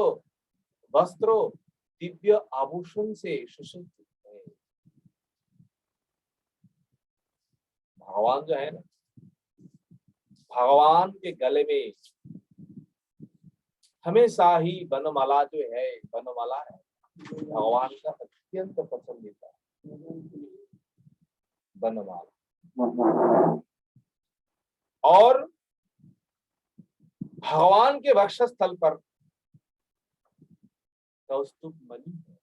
वस्त्रों, दिव्य आभूषण से सुसज्जित है। भगवान जो है ना, भगवान के गले में हमेशा ही वनमाला जो है, वनमाला है भगवान का अत्यंत पसंदीदा वनमाला। और भगवान के वक्षस्थल पर कौस्तुभ मणि है,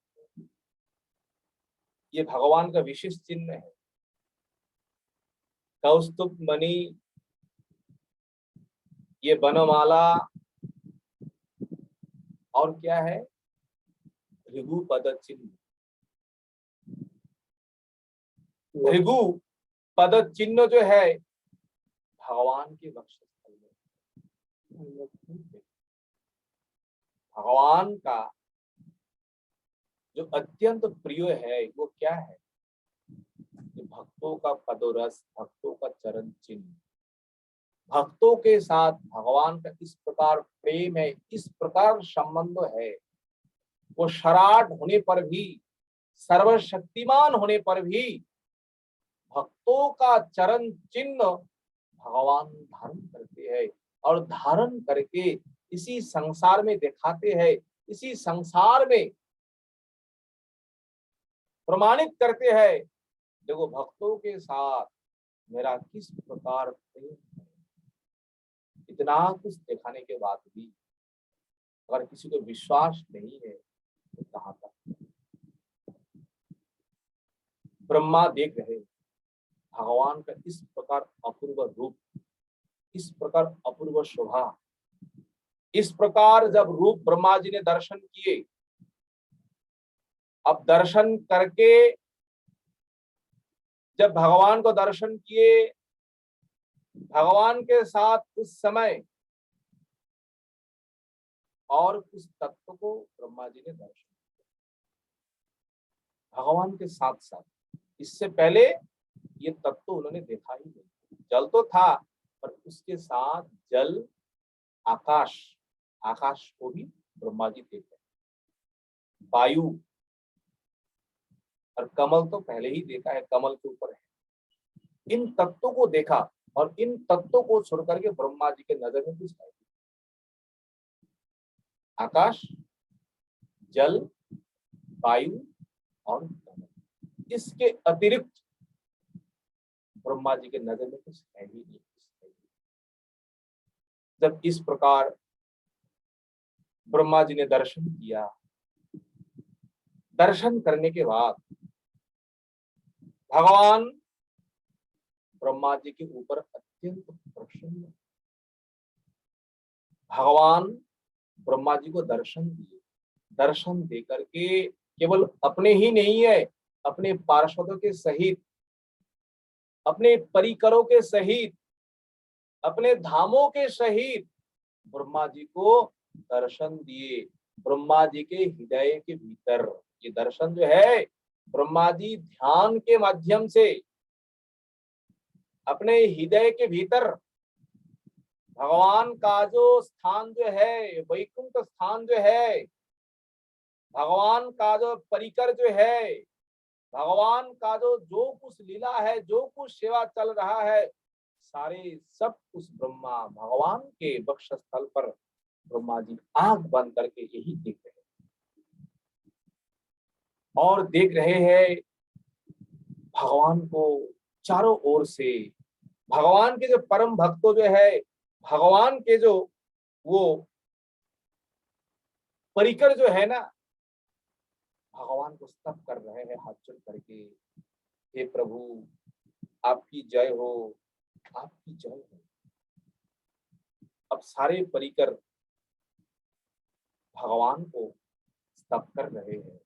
ये भगवान का विशेष चिन्ह है। कौस्तुभ मणि, ये वनमाला, और क्या है? भृगु पद चिन्ह। भृगु पद चिन्ह जो है भगवान के वक्षस्थल में। भगवान का जो अत्यंत प्रिय है वो क्या है? भक्तों का पदोरस, भक्तों का चरण चिन्ह। भक्तों के साथ भगवान का इस प्रकार प्रेम है, इस प्रकार संबंध है। वो शराट होने पर भी, सर्वशक्तिमान होने पर भी भक्तों का चरण चिन्ह भगवान धारण करते हैं, और धारण करके इसी संसार में दिखाते हैं। इसी संसार में प्रमाणित करते हैं, देखो भक्तों के साथ मेरा किस प्रकार प्रेम है। इतना कुछ दिखाने के बाद भी अगर किसी को विश्वास नहीं है तो कहां तक। ब्रह्मा देख रहे भगवान का इस प्रकार अपूर्व रूप, इस प्रकार अपूर्व शोभा, इस प्रकार जब रूप ब्रह्मा जी ने दर्शन किए, अब दर्शन करके जब भगवान को दर्शन किए, भगवान के साथ उस समय और उस तत्व को ब्रह्मा जी ने दर्शन किया भगवान के साथ साथ। इससे पहले ये तत्व उन्होंने देखा ही नहीं। जल तो था पर उसके साथ जल, आकाश, आकाश को भी ब्रह्मा जी देख रहे, वायु और कमल तो पहले ही देखा है, कमल के ऊपर है। इन तत्वों को देखा और इन तत्वों को छोड़ करके ब्रह्मा जी के नजर में कुछ है, आकाश, जल, वायु और कमल। इसके अतिरिक्त ब्रह्मा जी के नजर में कुछ है ही नहीं। जब इस प्रकार ब्रह्मा जी ने दर्शन किया, दर्शन करने के बाद भगवान ब्रह्मा जी के ऊपर अत्यंत प्रसन्न। भगवान ब्रह्मा जी को दर्शन दिए, दर्शन दे करके केवल अपने ही नहीं है, अपने पार्षदों के सहित, अपने परिकरों के सहित, अपने धामों के सहित ब्रह्मा जी को दर्शन दिए। ब्रह्मा जी के हृदय के भीतर ये दर्शन जो है, ब्रह्मा जी ध्यान के माध्यम से अपने हृदय के भीतर भगवान का जो स्थान जो है, वैकुंठ स्थान जो है, भगवान का जो परिकर जो है, भगवान का जो जो कुछ लीला है, जो कुछ सेवा चल रहा है, सारे सब उस ब्रह्मा भगवान के वक्षस्थल पर ब्रह्मा जी आंख बंद करके यही देख रहे हैं और देख रहे हैं भगवान को चारों ओर से। भगवान के जो परम भक्तों जो है, भगवान के जो वो परिकर जो है ना, भगवान को स्तव कर रहे हैं हाथ जोड़ करके, हे प्रभु आपकी जय हो, आपकी जय हो। अब सारे परिकर भगवान को स्तव कर रहे हैं।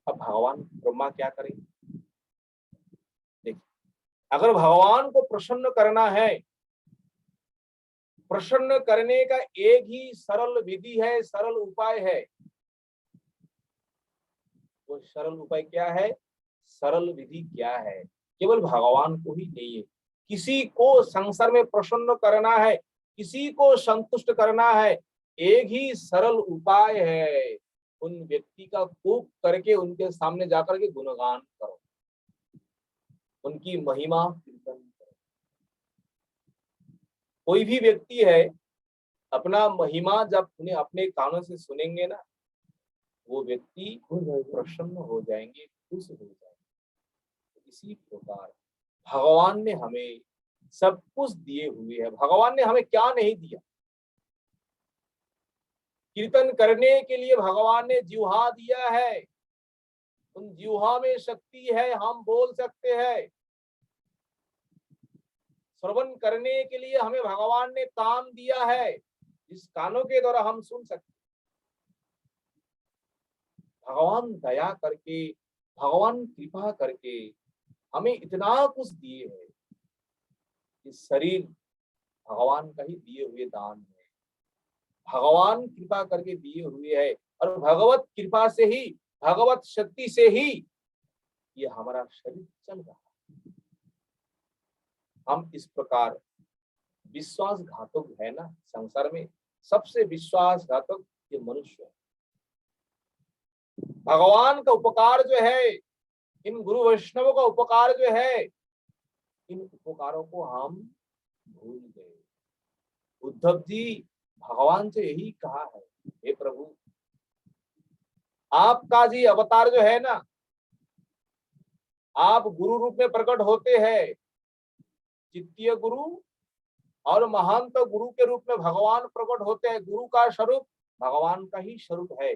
अब भगवान ब्रह्मा क्या करें? देखिए, अगर भगवान को प्रसन्न करना है, प्रसन्न करने का एक ही सरल विधि है, सरल उपाय है। वो सरल उपाय क्या है? सरल विधि क्या है? केवल भगवान को ही नहीं है, किसी को संसार में प्रसन्न करना है, किसी को संतुष्ट करना है, एक ही सरल उपाय है, उन व्यक्ति का कूप करके उनके सामने जाकर के गुणगान करो, उनकी महिमा कीर्तन करो। कोई भी व्यक्ति है, अपना महिमा जब उन्हें अपने कानों से सुनेंगे ना, वो व्यक्ति प्रसन्न हो जाएंगे, खुश हो जाएंगे। इसी प्रकार भगवान ने हमें सब कुछ दिए हुए है। भगवान ने हमें क्या नहीं दिया? कीर्तन करने के लिए भगवान ने जिह्वा दिया है, उन जिह्वा में शक्ति है, हम बोल सकते हैं। श्रवण करने के लिए हमें भगवान ने कान दिया है, इस कानों के द्वारा हम सुन सकते। भगवान दया करके, भगवान कृपा करके हमें इतना कुछ दिए है। इस शरीर भगवान का ही दिए हुए दान है, भगवान कृपा करके दिए हुए है, और भगवत कृपा से ही, भगवत शक्ति से ही ये हमारा शरीर चल रहा है। हम इस प्रकार विश्वासघातक है ना, संसार में सबसे विश्वासघातक ये मनुष्य है। भगवान का उपकार जो है, इन गुरु वैष्णवों का उपकार जो है, इन उपकारों को हम भूल गए। उद्धव जी भगवान से यही कहा है, हे प्रभु आपका जी अवतार जो है ना, आप गुरु रूप में प्रकट होते हैं, चित्तीय गुरु और महांत गुरु के रूप में भगवान प्रकट होते हैं। गुरु का स्वरूप भगवान का ही स्वरूप है।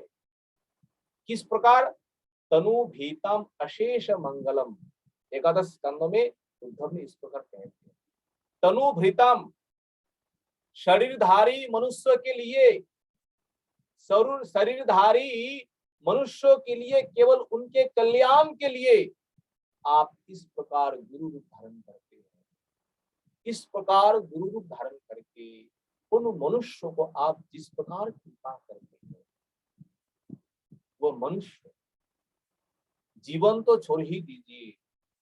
किस प्रकार? तनु भीतम अशेष मंगलम, एकादश स्कंद में उद्धव ने इस प्रकार कहते हैं। तनु भृतम, शरीरधारी मनुष्य के लिए, शरीरधारी मनुष्यों के लिए, केवल उनके कल्याण के लिए आप इस प्रकार गुरु रूप धारण करते हैं। इस प्रकार गुरु रूप धारण करके उन मनुष्यों को आप जिस प्रकार कृपा करते हैं, वो मनुष्य जीवन तो छोड़ ही दीजिए,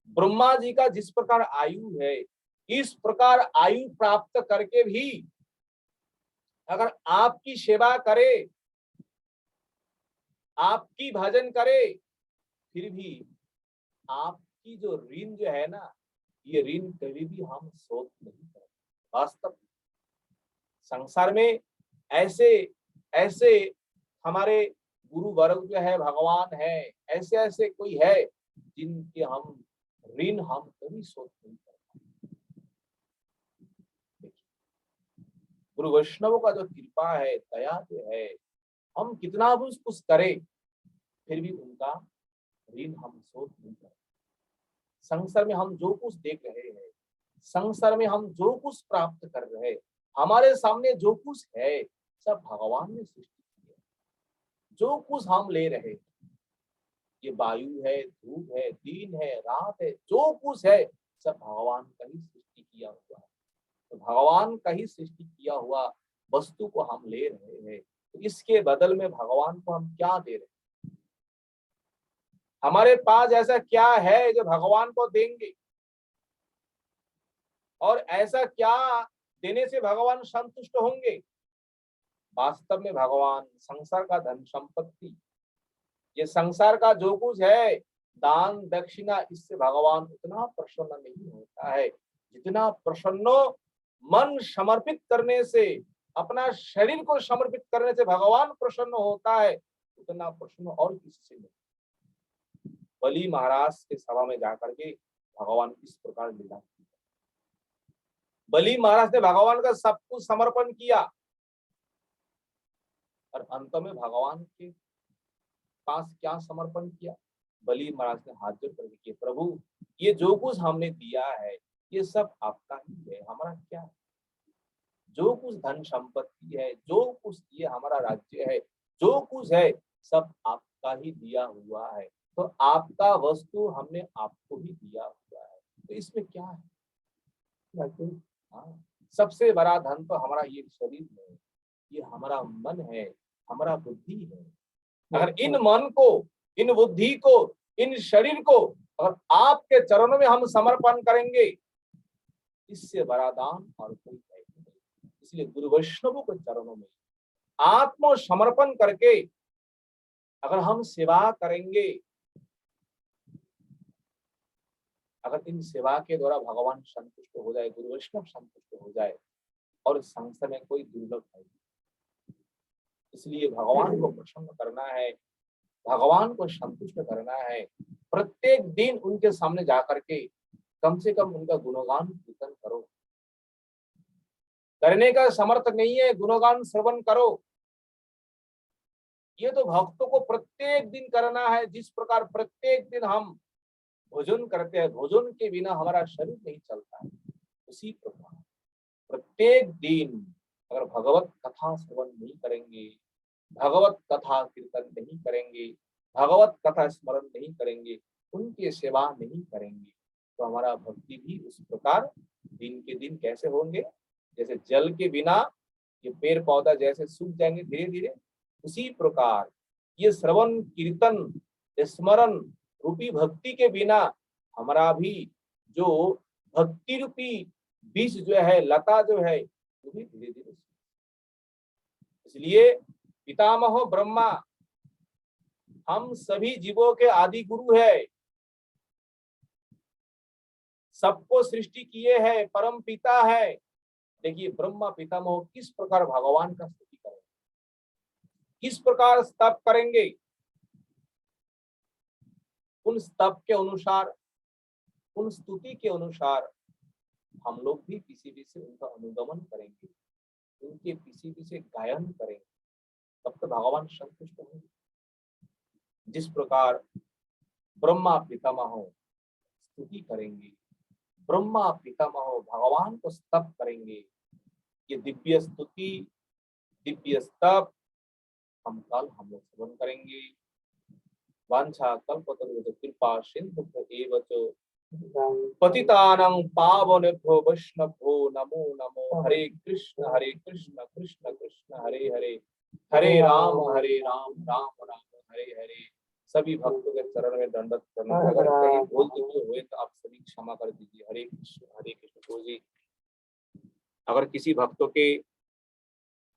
ब्रह्मा जी का जिस प्रकार आयु है, इस प्रकार आयु प्राप्त करके भी अगर आपकी सेवा करे, आपकी भजन करे, फिर भी आपकी जो ऋण जो है ना, ये ऋण कभी भी हम शोध नहीं करते। वास्तव संसार में ऐसे ऐसे हमारे गुरु वर्ग जो है, भगवान है, ऐसे ऐसे कोई है जिनके हम ऋण हम कभी शोध नहीं करते। गुरु वैष्णव का जो कृपा है, दया जो है, हम कितना भी कुछ करें फिर भी उनका ऋण हम शोध नहीं करते। संसार में हम जो कुछ देख रहे हैं, संसार में हम जो कुछ प्राप्त कर रहे हैं, हमारे सामने जो कुछ है सब भगवान ने सृष्टि किया। जो कुछ हम ले रहे हैं, ये वायु है, धूप है, दिन है, रात है, जो कुछ है सब भगवान का ही सृष्टि किया हुआ है। तो भगवान का ही सृष्टि किया हुआ वस्तु को हम ले रहे हैं, तो इसके बदल में भगवान को हम क्या दे रहे हैं? हमारे पास ऐसा क्या है जो भगवान को देंगे, और ऐसा क्या देने से भगवान संतुष्ट होंगे? वास्तव में भगवान संसार का धन संपत्ति, ये संसार का जो कुछ है, दान दक्षिणा, इससे भगवान उतना प्रसन्न नहीं होता है जितना प्रसन्न मन समर्पित करने से, अपना शरीर को समर्पित करने से भगवान प्रसन्न होता है, उतना प्रसन्न और किसी से नहीं। बलि महाराज के सभा में जाकर के भगवान इस प्रकार लीला की। बलि महाराज ने भगवान का सब कुछ समर्पण किया और अंत में भगवान के पास क्या समर्पण किया? बलि महाराज ने हाथ जोड़ करके किया, प्रभु ये जो कुछ हमने दिया है ये सब आपका ही है, हमारा क्या है? जो कुछ धन संपत्ति है, जो कुछ ये हमारा राज्य है, जो कुछ है सब आपका ही दिया हुआ है, तो आपका वस्तु हमने आपको ही दिया हुआ है, तो इसमें क्या है? हाँ, सबसे बड़ा धन तो हमारा ये शरीर है, ये हमारा मन है, हमारा बुद्धि है। अगर इन मन को, इन बुद्धि को, इन शरीर को अगर आपके चरणों में हम समर्पण करेंगे, इससे बड़ा दान और कोई है नहीं। इसलिए गुरु वैष्णवों के चरणों में आत्म समर्पण करके अगर हम सेवा करेंगे, अगर इन सेवा के द्वारा भगवान संतुष्ट हो जाए, गुरु वैष्णव संतुष्ट हो जाए, और संसार में कोई दुर्लभ है। इसलिए भगवान को प्रसन्न करना है, भगवान को संतुष्ट करना है, प्रत्येक दिन उनके सामने जाकर के कम से कम उनका गुणगान कीर्तन करो। करने का समर्थ नहीं है, गुणगान श्रवण करो। ये तो भक्तों को प्रत्येक दिन करना है। जिस प्रकार प्रत्येक दिन हम भोजन करते हैं, भोजन के बिना हमारा शरीर नहीं चलता है, उसी प्रकार प्रत्येक दिन अगर भगवत कथा श्रवण नहीं करेंगे, भगवत कथा कीर्तन नहीं करेंगे, भगवत कथा स्मरण नहीं करेंगे, उनकी सेवा नहीं करेंगे, तो हमारा भक्ति भी उस प्रकार दिन के दिन कैसे होंगे? जैसे जल के बिना ये पेड़ पौधा जैसे सूख जाएंगे धीरे धीरे, उसी प्रकार ये श्रवण कीर्तन स्मरण रूपी भक्ति के बिना हमारा भी जो भक्ति रूपी बीज जो है, लता जो है, वो भी धीरे धीरे। इसलिए पितामह ब्रह्मा हम सभी जीवों के आदि गुरु है, सबको सृष्टि किए हैं, परम पिता है। देखिए ब्रह्मा पितामह किस प्रकार भगवान का स्तुति करेंगे, किस प्रकार स्तप करेंगे, उन स्तप के अनुसार उन स्तुति के अनुसार हम लोग भी किसी भी से उनका अनुगमन करेंगे, उनके किसी भी से गायन करेंगे, तब तो भगवान संतुष्ट होंगे। जिस प्रकार ब्रह्मा पितामह स्तुति करेंगे, ब्रह्मा पितामह भगवान को स्तव करेंगे, ये दिव्य स्तुति दिव्य स्तव हम कल हम लोग श्रवण करेंगे। वांछा कल्पतरुभ्यो कृपा सिंधुभ्यो एव च पतितानां पावनेभ्यो वैष्णवभ्यो नमो नमो। हरे कृष्ण कृष्ण कृष्ण हरे हरे, हरे राम राम राम हरे हरे। सभी भक्तों के चरण में दंडवत प्रणाम। अगर कहीं भूल चूक हुए तो आप सभी क्षमा कर दीजिए। हरे कृष्ण गुरु जी। अगर किसी भक्तों के